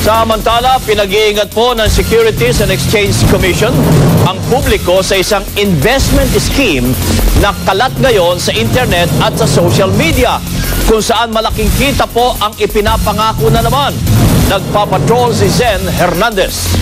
Samantala, pinag-iingat po ng Securities and Exchange Commission ang publiko sa isang investment scheme na kalat ngayon sa internet at sa social media, kung saan malaking kita po ang ipinapangako na naman. Nagpapatrol si Zen Hernandez.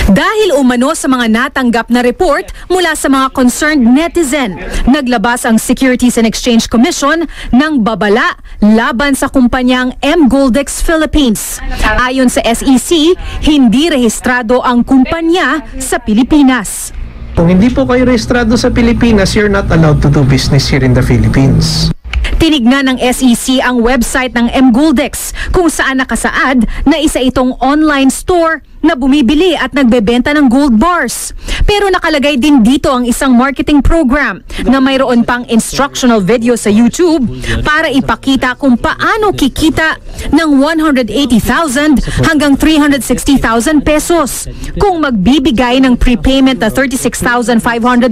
Dahil umano sa mga natanggap na report mula sa mga concerned netizen, naglabas ang Securities and Exchange Commission ng babala laban sa kumpanyang M. Goldex Philippines. Ayon sa SEC, hindi rehistrado ang kumpanya sa Pilipinas. Kung hindi po kayo rehistrado sa Pilipinas, you're not allowed to do business here in the Philippines. Tinignan ng SEC ang website ng M. Goldex kung saan nakasaad na isa itong online store na bumibili at nagbebenta ng gold bars. Pero nakalagay din dito ang isang marketing program na mayroon pang instructional video sa YouTube para ipakita kung paano kikita ng 180,000 hanggang 360,000 pesos kung magbibigay ng prepayment na 36,500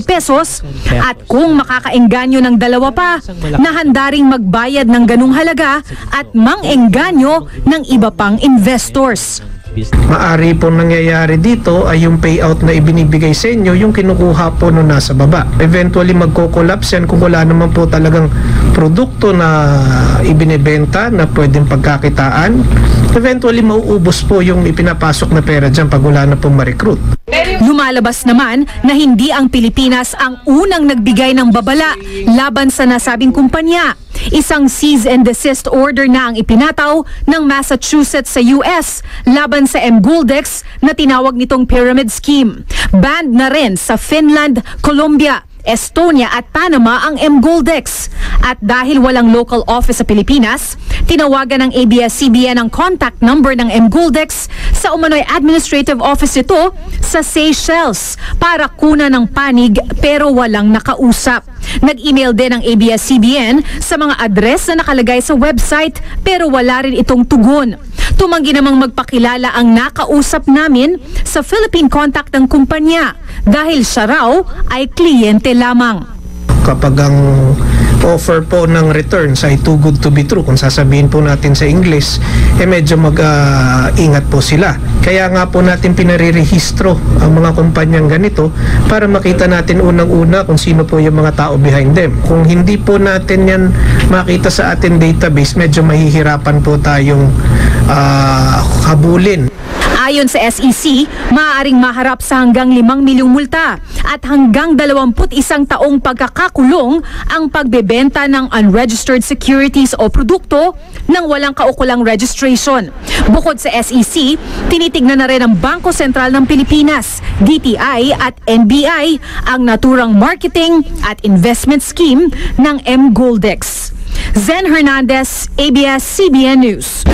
pesos at kung makakaengganyo ng dalawa pa na handa ring magbayad ng ganung halaga at mang-engganyo ng iba pang investors. Maari po nangyayari dito ay yung payout na ibinibigay sa inyo, yung kinukuha po nung nasa baba. Eventually magko-collapse yan kung wala naman po talagang produkto na ibinibenta na pwedeng pagkakitaan. Eventually mauubos po yung ipinapasok na pera dyan pag wala na pong ma-recruit. Lumalabas naman na hindi ang Pilipinas ang unang nagbigay ng babala laban sa nasabing kumpanya. Isang cease and desist order na ang ipinataw ng Massachusetts sa US laban sa M. Goldex na tinawag nitong pyramid scheme. Banned na rin sa Finland, Colombia, Estonia at Panama ang M. Goldex. At dahil walang local office sa Pilipinas, tinawagan ng ABS-CBN ang contact number ng M. Goldex sa umano'y administrative office ito sa Seychelles para kunan ng panig pero walang nakausap. Nag-email din ang ABS-CBN sa mga address na nakalagay sa website pero wala rin itong tugon. Tumanggi namang magpakilala ang nakausap namin sa Philippine contact ng kumpanya dahil siya raw ay kliyente lamang. Kapag ang offer po ng returns ay too good to be true, kung sasabihin po natin sa English, medyo mag-ingat po sila. Kaya nga po natin pinarerehistro ang mga kumpanyang ganito para makita natin unang-una kung sino po yung mga tao behind them. Kung hindi po natin yan makita sa ating database, medyo mahihirapan po tayong habulin. Ayon sa SEC, maaaring maharap sa hanggang 5 milyong multa at hanggang 21 taong pagkakakulong ang pagbebenta ng unregistered securities o produkto ng walang kaukulang registration. Bukod sa SEC, tinitignan na rin ng Bangko Sentral ng Pilipinas, DTI at NBI ang naturang marketing at investment scheme ng M. Goldex. Zen Hernandez, ABS-CBN News.